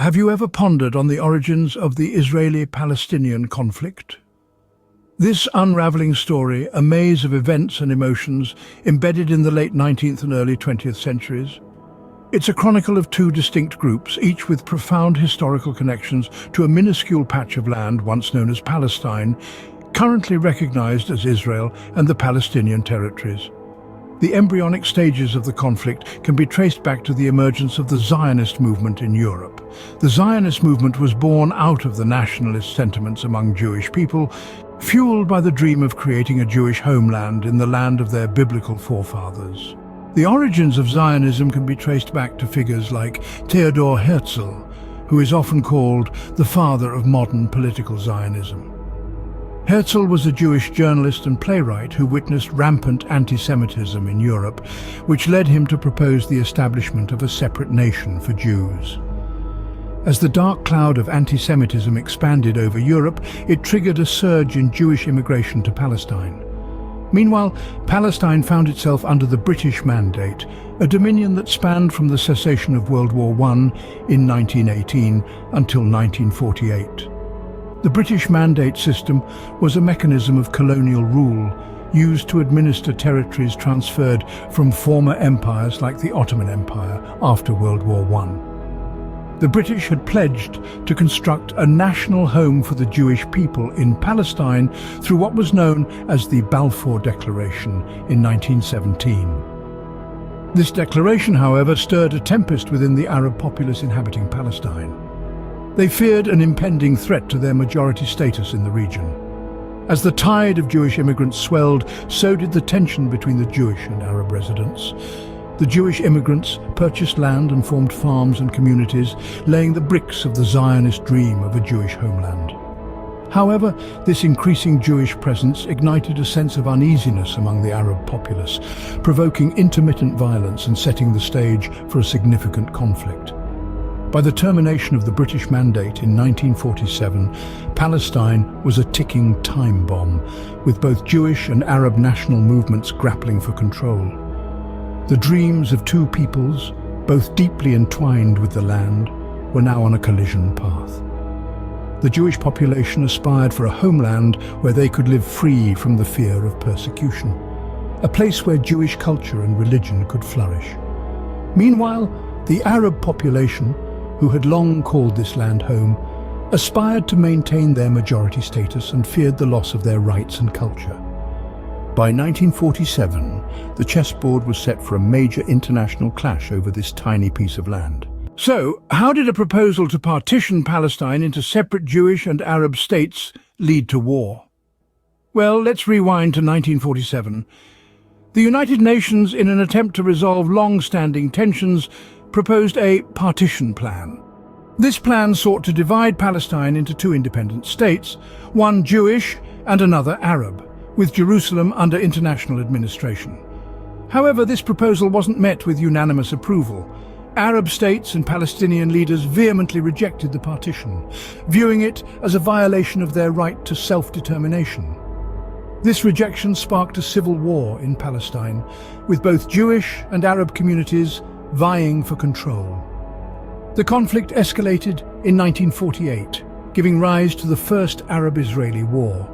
Have you ever pondered on the origins of the Israeli-Palestinian conflict? This unraveling story, a maze of events and emotions embedded in the late 19th and early 20th centuries. It's a chronicle of two distinct groups, each with profound historical connections to a minuscule patch of land once known as Palestine, currently recognized as Israel and the Palestinian territories. The embryonic stages of the conflict can be traced back to the emergence of the Zionist movement in Europe. The Zionist movement was born out of the nationalist sentiments among Jewish people, fueled by the dream of creating a Jewish homeland in the land of their biblical forefathers. The origins of Zionism can be traced back to figures like Theodor Herzl, who is often called the father of modern political Zionism. Herzl was a Jewish journalist and playwright who witnessed rampant anti-Semitism in Europe, which led him to propose the establishment of a separate nation for Jews. As the dark cloud of anti-Semitism expanded over Europe, it triggered a surge in Jewish immigration to Palestine. Meanwhile, Palestine found itself under the British Mandate, a dominion that spanned from the cessation of World War I in 1918 until 1948. The British Mandate system was a mechanism of colonial rule used to administer territories transferred from former empires like the Ottoman Empire after World War I. The British had pledged to construct a national home for the Jewish people in Palestine through what was known as the Balfour Declaration in 1917. This declaration, however, stirred a tempest within the Arab populace inhabiting Palestine. They feared an impending threat to their majority status in the region. As the tide of Jewish immigrants swelled, so did the tension between the Jewish and Arab residents. The Jewish immigrants purchased land and formed farms and communities, laying the bricks of the Zionist dream of a Jewish homeland. However, this increasing Jewish presence ignited a sense of uneasiness among the Arab populace, provoking intermittent violence and setting the stage for a significant conflict. By the termination of the British Mandate in 1947, Palestine was a ticking time bomb, with both Jewish and Arab national movements grappling for control. The dreams of two peoples, both deeply entwined with the land, were now on a collision path. The Jewish population aspired for a homeland where they could live free from the fear of persecution, a place where Jewish culture and religion could flourish. Meanwhile, the Arab population, who had long called this land home, aspired to maintain their majority status and feared the loss of their rights and culture. By 1947, the chessboard was set for a major international clash over this tiny piece of land. So, how did a proposal to partition Palestine into separate Jewish and Arab states lead to war? Well, let's rewind to 1947. The United Nations, in an attempt to resolve long-standing tensions, proposed a partition plan. This plan sought to divide Palestine into two independent states, one Jewish and another Arab, with Jerusalem under international administration. However, this proposal wasn't met with unanimous approval. Arab states and Palestinian leaders vehemently rejected the partition, viewing it as a violation of their right to self-determination. This rejection sparked a civil war in Palestine, with both Jewish and Arab communities vying for control. The conflict escalated in 1948, giving rise to the First Arab-Israeli War.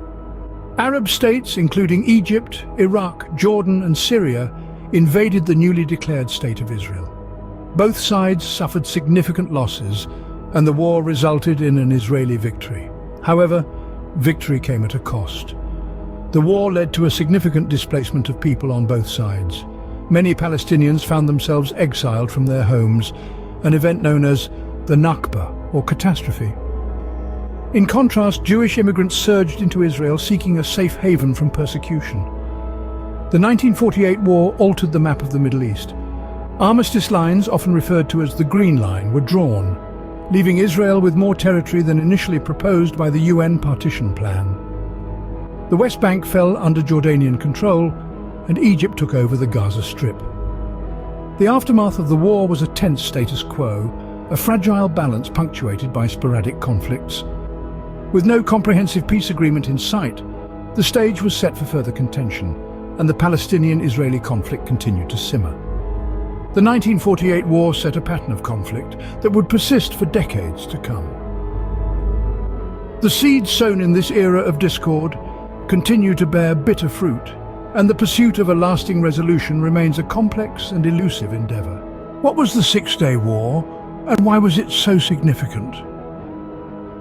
Arab states, including Egypt, Iraq, Jordan and Syria, invaded the newly declared State of Israel. Both sides suffered significant losses, and the war resulted in an Israeli victory. However, victory came at a cost. The war led to a significant displacement of people on both sides. Many Palestinians found themselves exiled from their homes, an event known as the Nakba, or catastrophe. In contrast, Jewish immigrants surged into Israel seeking a safe haven from persecution. The 1948 war altered the map of the Middle East. Armistice lines, often referred to as the Green Line, were drawn, leaving Israel with more territory than initially proposed by the UN Partition Plan. The West Bank fell under Jordanian control, and Egypt took over the Gaza Strip. The aftermath of the war was a tense status quo, a fragile balance punctuated by sporadic conflicts. With no comprehensive peace agreement in sight, the stage was set for further contention, and the Palestinian-Israeli conflict continued to simmer. The 1948 war set a pattern of conflict that would persist for decades to come. The seeds sown in this era of discord continue to bear bitter fruit, and the pursuit of a lasting resolution remains a complex and elusive endeavor. What was the Six-Day War, and why was it so significant?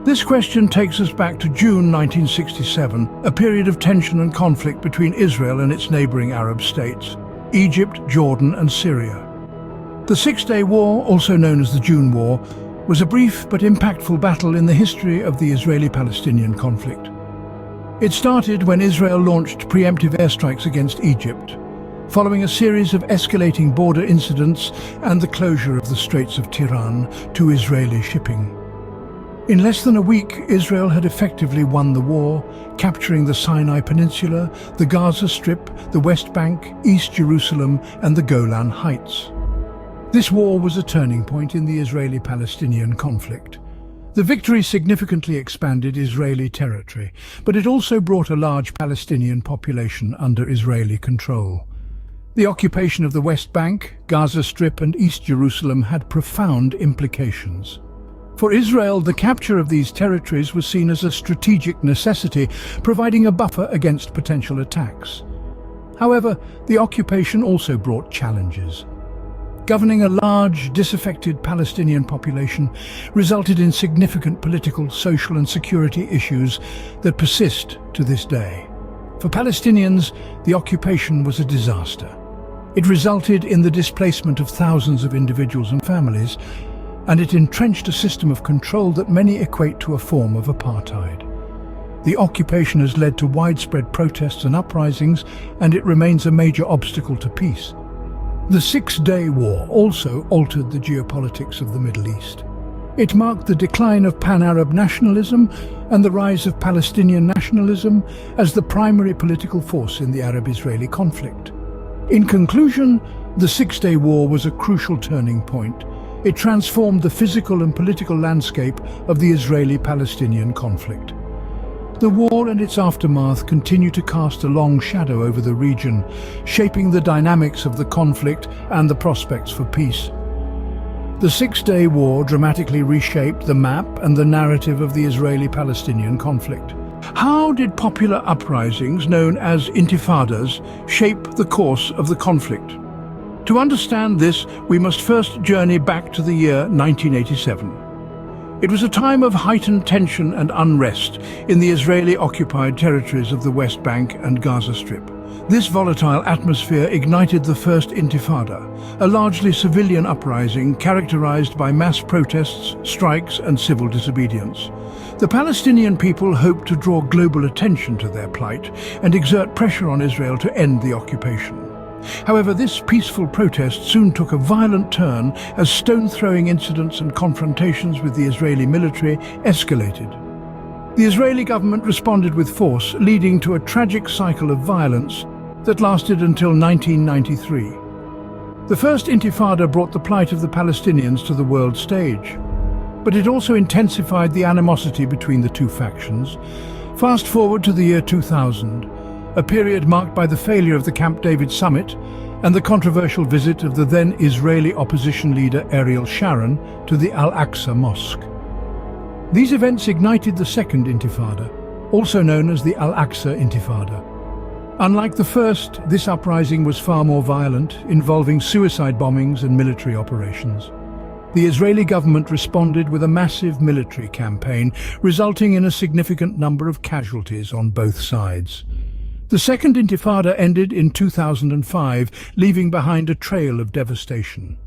This question takes us back to June 1967, a period of tension and conflict between Israel and its neighboring Arab states, Egypt, Jordan, and Syria. The Six-Day War, also known as the June War, was a brief but impactful battle in the history of the Israeli-Palestinian conflict. It started when Israel launched preemptive airstrikes against Egypt, following a series of escalating border incidents and the closure of the Straits of Tiran to Israeli shipping. In less than a week, Israel had effectively won the war, capturing the Sinai Peninsula, the Gaza Strip, the West Bank, East Jerusalem, and the Golan Heights. This war was a turning point in the Israeli-Palestinian conflict. The victory significantly expanded Israeli territory, but it also brought a large Palestinian population under Israeli control. The occupation of the West Bank, Gaza Strip, and East Jerusalem had profound implications. For Israel, the capture of these territories was seen as a strategic necessity, providing a buffer against potential attacks. However, the occupation also brought challenges. Governing a large, disaffected Palestinian population resulted in significant political, social, and security issues that persist to this day. For Palestinians, the occupation was a disaster. It resulted in the displacement of thousands of individuals and families, and it entrenched a system of control that many equate to a form of apartheid. The occupation has led to widespread protests and uprisings, and it remains a major obstacle to peace. The Six-Day War also altered the geopolitics of the Middle East. It marked the decline of pan-Arab nationalism and the rise of Palestinian nationalism as the primary political force in the Arab-Israeli conflict. In conclusion, the Six-Day War was a crucial turning point. It transformed the physical and political landscape of the Israeli-Palestinian conflict. The war and its aftermath continue to cast a long shadow over the region, shaping the dynamics of the conflict and the prospects for peace. The Six-Day War dramatically reshaped the map and the narrative of the Israeli-Palestinian conflict. How did popular uprisings, known as Intifadas, shape the course of the conflict? To understand this, we must first journey back to the year 1987. It was a time of heightened tension and unrest in the Israeli-occupied territories of the West Bank and Gaza Strip. This volatile atmosphere ignited the First Intifada, a largely civilian uprising characterized by mass protests, strikes, and civil disobedience. The Palestinian people hoped to draw global attention to their plight and exert pressure on Israel to end the occupation. However, this peaceful protest soon took a violent turn as stone-throwing incidents and confrontations with the Israeli military escalated. The Israeli government responded with force, leading to a tragic cycle of violence that lasted until 1993. The First Intifada brought the plight of the Palestinians to the world stage, but it also intensified the animosity between the two factions. Fast forward to the year 2000, a period marked by the failure of the Camp David summit and the controversial visit of the then Israeli opposition leader Ariel Sharon to the Al-Aqsa Mosque. These events ignited the Second Intifada, also known as the Al-Aqsa Intifada. Unlike the first, this uprising was far more violent, involving suicide bombings and military operations. The Israeli government responded with a massive military campaign, resulting in a significant number of casualties on both sides. The Second Intifada ended in 2005, leaving behind a trail of devastation.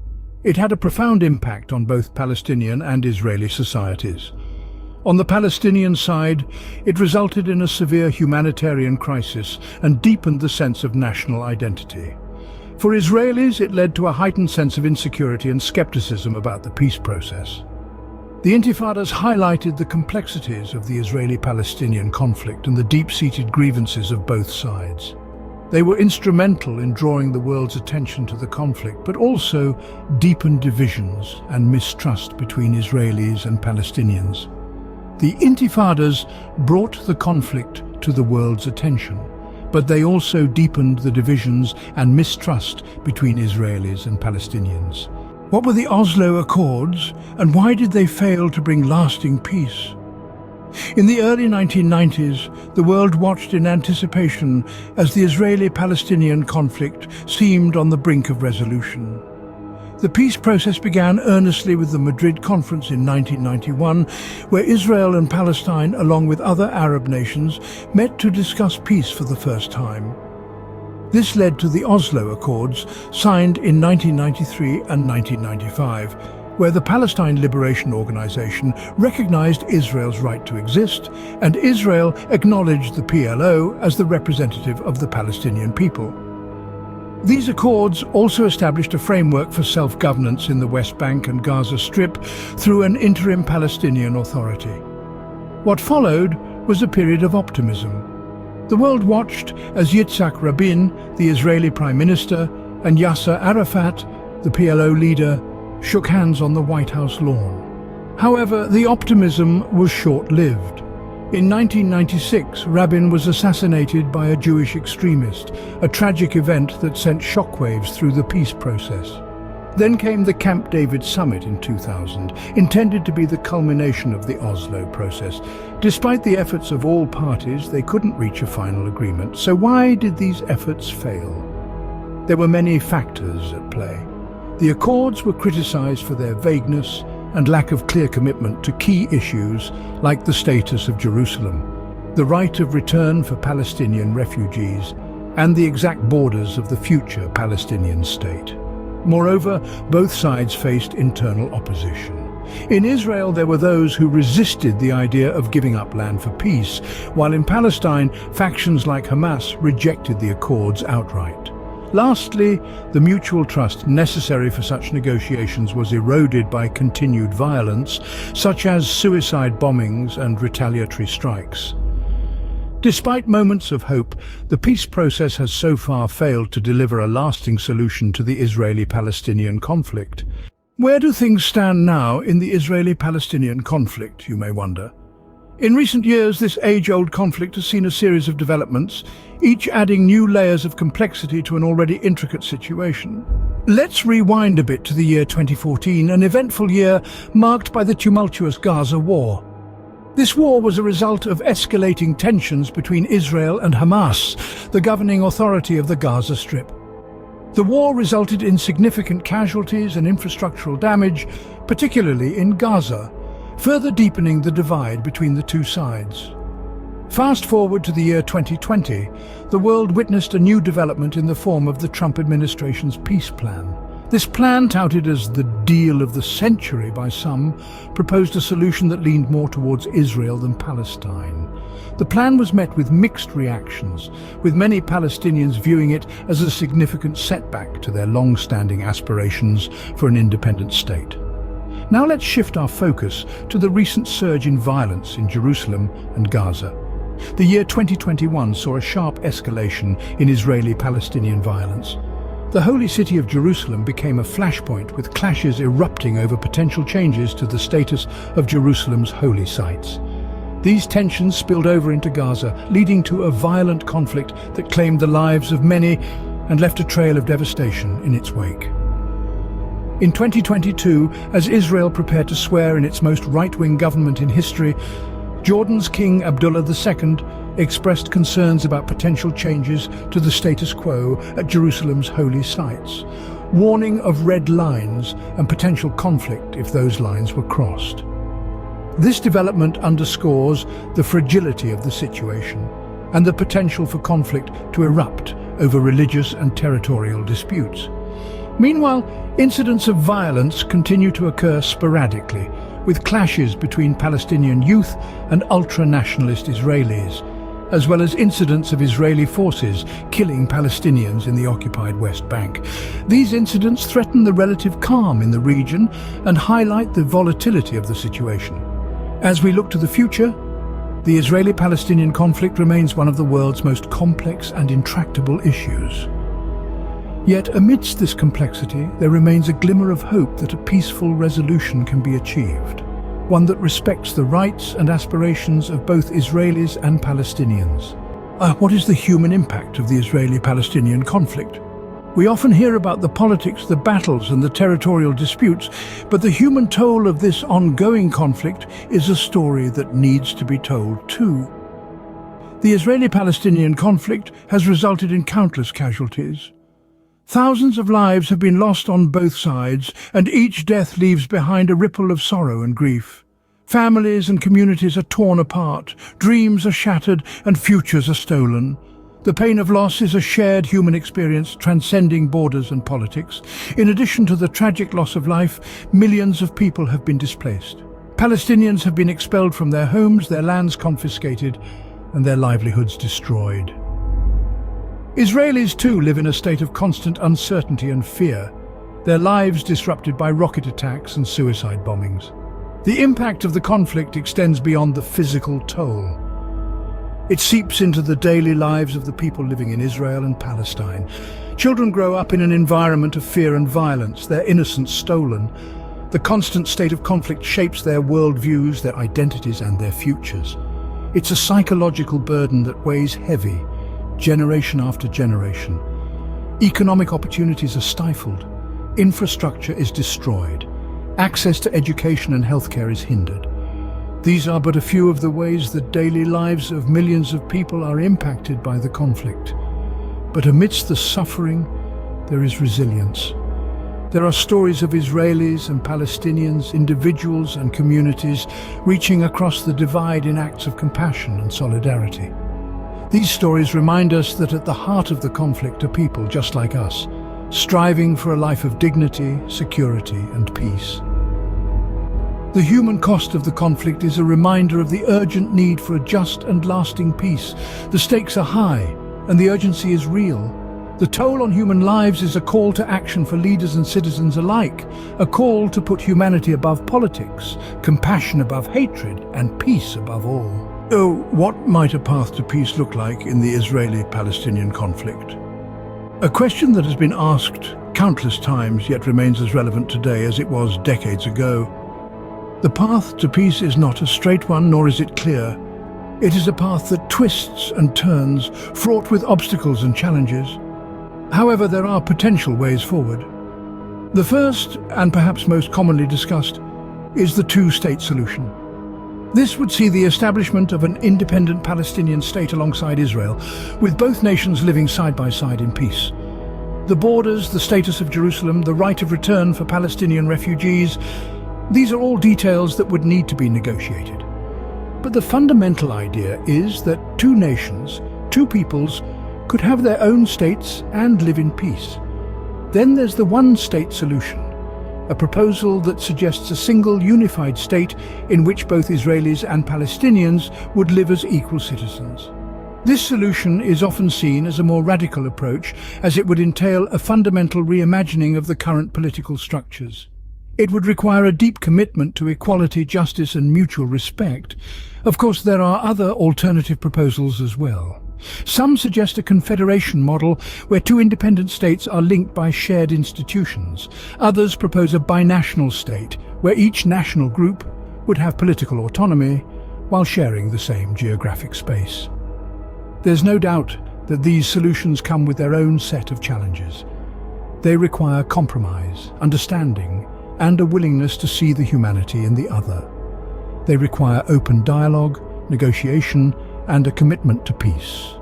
It had a profound impact on both Palestinian and Israeli societies. On the Palestinian side, it resulted in a severe humanitarian crisis and deepened the sense of national identity. For Israelis, it led to a heightened sense of insecurity and skepticism about the peace process. The Intifadas highlighted the complexities of the Israeli-Palestinian conflict and the deep-seated grievances of both sides. They were instrumental in drawing the world's attention to the conflict, but also deepened divisions and mistrust between Israelis and Palestinians. The Intifadas brought the conflict to the world's attention, but they also deepened the divisions and mistrust between Israelis and Palestinians. What were the Oslo Accords, and why did they fail to bring lasting peace? In the early 1990s, the world watched in anticipation as the Israeli-Palestinian conflict seemed on the brink of resolution. The peace process began earnestly with the Madrid Conference in 1991, where Israel and Palestine, along with other Arab nations, met to discuss peace for the first time. This led to the Oslo Accords, signed in 1993 and 1995, where the Palestine Liberation Organization recognized Israel's right to exist, and Israel acknowledged the PLO as the representative of the Palestinian people. These accords also established a framework for self-governance in the West Bank and Gaza Strip through an interim Palestinian Authority. What followed was a period of optimism. The world watched as Yitzhak Rabin, the Israeli Prime Minister, and Yasser Arafat, the PLO leader, shook hands on the White House lawn. However, the optimism was short-lived. In 1996, Rabin was assassinated by a Jewish extremist, a tragic event that sent shockwaves through the peace process. Then came the Camp David summit in 2000, intended to be the culmination of the Oslo process. Despite the efforts of all parties, they couldn't reach a final agreement. So why did these efforts fail? There were many factors at play. The accords were criticized for their vagueness and lack of clear commitment to key issues like the status of Jerusalem, the right of return for Palestinian refugees, and the exact borders of the future Palestinian state. Moreover, both sides faced internal opposition. In Israel, there were those who resisted the idea of giving up land for peace, while in Palestine, factions like Hamas rejected the accords outright. Lastly, the mutual trust necessary for such negotiations was eroded by continued violence, such as suicide bombings and retaliatory strikes. Despite moments of hope, the peace process has so far failed to deliver a lasting solution to the Israeli-Palestinian conflict. Where do things stand now in the Israeli-Palestinian conflict, you may wonder? In recent years, this age-old conflict has seen a series of developments, each adding new layers of complexity to an already intricate situation. Let's rewind a bit to the year 2014, an eventful year marked by the tumultuous Gaza war. This war was a result of escalating tensions between Israel and Hamas, the governing authority of the Gaza Strip. The war resulted in significant casualties and infrastructural damage, particularly in Gaza, further deepening the divide between the two sides. Fast forward to the year 2020, the world witnessed a new development in the form of the Trump administration's peace plan. This plan, touted as the deal of the century by some, proposed a solution that leaned more towards Israel than Palestine. The plan was met with mixed reactions, with many Palestinians viewing it as a significant setback to their long-standing aspirations for an independent state. Now let's shift our focus to the recent surge in violence in Jerusalem and Gaza. The year 2021 saw a sharp escalation in Israeli-Palestinian violence. The holy city of Jerusalem became a flashpoint, with clashes erupting over potential changes to the status of Jerusalem's holy sites. These tensions spilled over into Gaza, leading to a violent conflict that claimed the lives of many and left a trail of devastation in its wake. In 2022, as Israel prepared to swear in its most right-wing government in history, Jordan's King Abdullah II expressed concerns about potential changes to the status quo at Jerusalem's holy sites, warning of red lines and potential conflict if those lines were crossed. This development underscores the fragility of the situation and the potential for conflict to erupt over religious and territorial disputes. Meanwhile, incidents of violence continue to occur sporadically, with clashes between Palestinian youth and ultra-nationalist Israelis, as well as incidents of Israeli forces killing Palestinians in the occupied West Bank. These incidents threaten the relative calm in the region and highlight the volatility of the situation. As we look to the future, the Israeli-Palestinian conflict remains one of the world's most complex and intractable issues. Yet amidst this complexity, there remains a glimmer of hope that a peaceful resolution can be achieved, one that respects the rights and aspirations of both Israelis and Palestinians. What is the human impact of the Israeli-Palestinian conflict? We often hear about the politics, the battles and the territorial disputes, but the human toll of this ongoing conflict is a story that needs to be told too. The Israeli-Palestinian conflict has resulted in countless casualties. Thousands of lives have been lost on both sides, and each death leaves behind a ripple of sorrow and grief. Families and communities are torn apart, dreams are shattered, and futures are stolen. The pain of loss is a shared human experience transcending borders and politics. In addition to the tragic loss of life, millions of people have been displaced. Palestinians have been expelled from their homes, their lands confiscated, and their livelihoods destroyed. Israelis too live in a state of constant uncertainty and fear, their lives disrupted by rocket attacks and suicide bombings. The impact of the conflict extends beyond the physical toll. It seeps into the daily lives of the people living in Israel and Palestine. Children grow up in an environment of fear and violence, their innocence stolen. The constant state of conflict shapes their worldviews, their identities and their futures. It's a psychological burden that weighs heavy, generation after generation. Economic opportunities are stifled. Infrastructure is destroyed. Access to education and healthcare is hindered. These are but a few of the ways that daily lives of millions of people are impacted by the conflict. But amidst the suffering, there is resilience. There are stories of Israelis and Palestinians, individuals and communities reaching across the divide in acts of compassion and solidarity. These stories remind us that at the heart of the conflict are people just like us, striving for a life of dignity, security and peace. The human cost of the conflict is a reminder of the urgent need for a just and lasting peace. The stakes are high, and the urgency is real. The toll on human lives is a call to action for leaders and citizens alike, a call to put humanity above politics, compassion above hatred, and peace above all. Oh, what might a path to peace look like in the Israeli-Palestinian conflict? A question that has been asked countless times, yet remains as relevant today as it was decades ago. The path to peace is not a straight one, nor is it clear. It is a path that twists and turns, fraught with obstacles and challenges. However, there are potential ways forward. The first, and perhaps most commonly discussed, is the two-state solution. This would see the establishment of an independent Palestinian state alongside Israel, with both nations living side by side in peace. The borders, the status of Jerusalem, the right of return for Palestinian refugees, these are all details that would need to be negotiated. But the fundamental idea is that two nations, two peoples, could have their own states and live in peace. Then there's the one-state solution, a proposal that suggests a single unified state in which both Israelis and Palestinians would live as equal citizens. This solution is often seen as a more radical approach, as it would entail a fundamental reimagining of the current political structures. It would require a deep commitment to equality, justice and mutual respect. Of course, there are other alternative proposals as well. Some suggest a confederation model where two independent states are linked by shared institutions. Others propose a binational state where each national group would have political autonomy while sharing the same geographic space. There's no doubt that these solutions come with their own set of challenges. They require compromise, understanding, and a willingness to see the humanity in the other. They require open dialogue, negotiation, and a commitment to peace.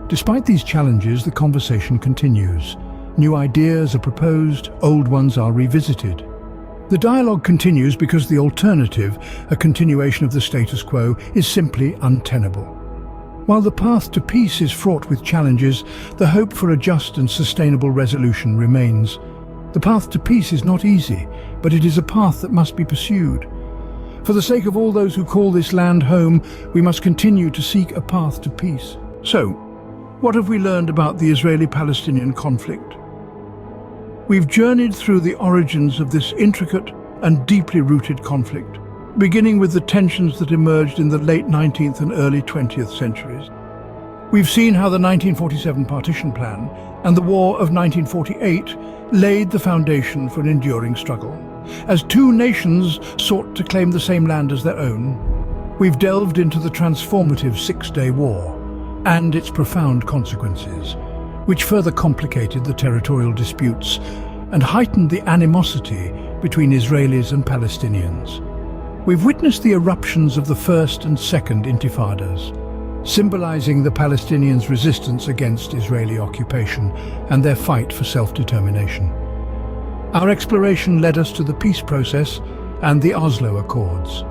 Despite these challenges, the conversation continues. New ideas are proposed, old ones are revisited. The dialogue continues because the alternative, a continuation of the status quo, is simply untenable. While the path to peace is fraught with challenges, the hope for a just and sustainable resolution remains. The path to peace is not easy, but it is a path that must be pursued. For the sake of all those who call this land home, we must continue to seek a path to peace. So, what have we learned about the Israeli-Palestinian conflict? We've journeyed through the origins of this intricate and deeply rooted conflict, beginning with the tensions that emerged in the late 19th and early 20th centuries. We've seen how the 1947 Partition Plan and the War of 1948 laid the foundation for an enduring struggle. As two nations sought to claim the same land as their own, we've delved into the transformative Six-Day War, and its profound consequences, which further complicated the territorial disputes and heightened the animosity between Israelis and Palestinians. We've witnessed the eruptions of the First and Second Intifadas, symbolizing the Palestinians' resistance against Israeli occupation and their fight for self-determination. Our exploration led us to the peace process and the Oslo Accords,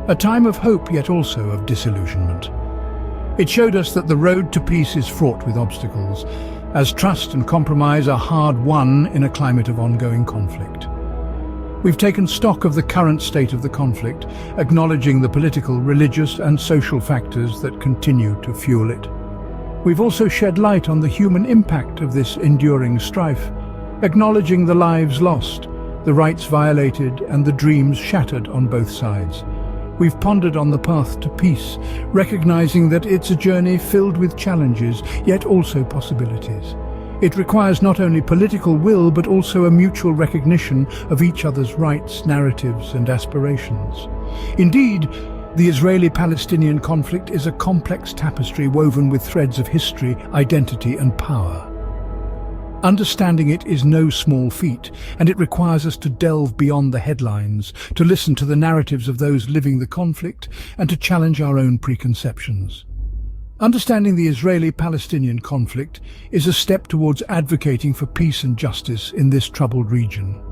a time of hope yet also of disillusionment. It showed us that the road to peace is fraught with obstacles, as trust and compromise are hard won in a climate of ongoing conflict. We've taken stock of the current state of the conflict, acknowledging the political, religious and social factors that continue to fuel it. We've also shed light on the human impact of this enduring strife, acknowledging the lives lost, the rights violated and the dreams shattered on both sides. We've pondered on the path to peace, recognizing that it's a journey filled with challenges, yet also possibilities. It requires not only political will, but also a mutual recognition of each other's rights, narratives, and aspirations. Indeed, the Israeli-Palestinian conflict is a complex tapestry woven with threads of history, identity, and power. Understanding it is no small feat, and it requires us to delve beyond the headlines, to listen to the narratives of those living the conflict, and to challenge our own preconceptions. Understanding the Israeli-Palestinian conflict is a step towards advocating for peace and justice in this troubled region.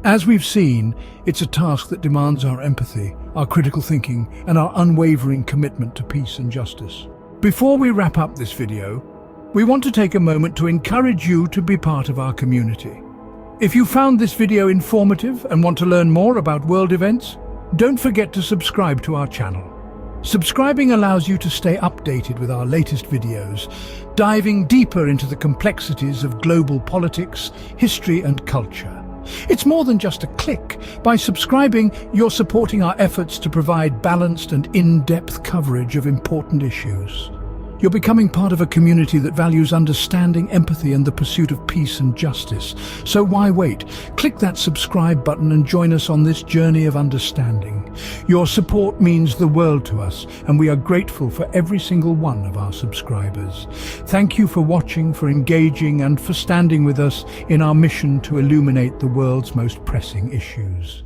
As we've seen, it's a task that demands our empathy, our critical thinking, and our unwavering commitment to peace and justice. Before we wrap up this video, we want to take a moment to encourage you to be part of our community. If you found this video informative and want to learn more about world events, don't forget to subscribe to our channel. Subscribing allows you to stay updated with our latest videos, diving deeper into the complexities of global politics, history and culture. It's more than just a click. By subscribing, you're supporting our efforts to provide balanced and in-depth coverage of important issues. You're becoming part of a community that values understanding, empathy, and the pursuit of peace and justice. So why wait? Click that subscribe button and join us on this journey of understanding. Your support means the world to us, and we are grateful for every single one of our subscribers. Thank you for watching, for engaging, and for standing with us in our mission to illuminate the world's most pressing issues.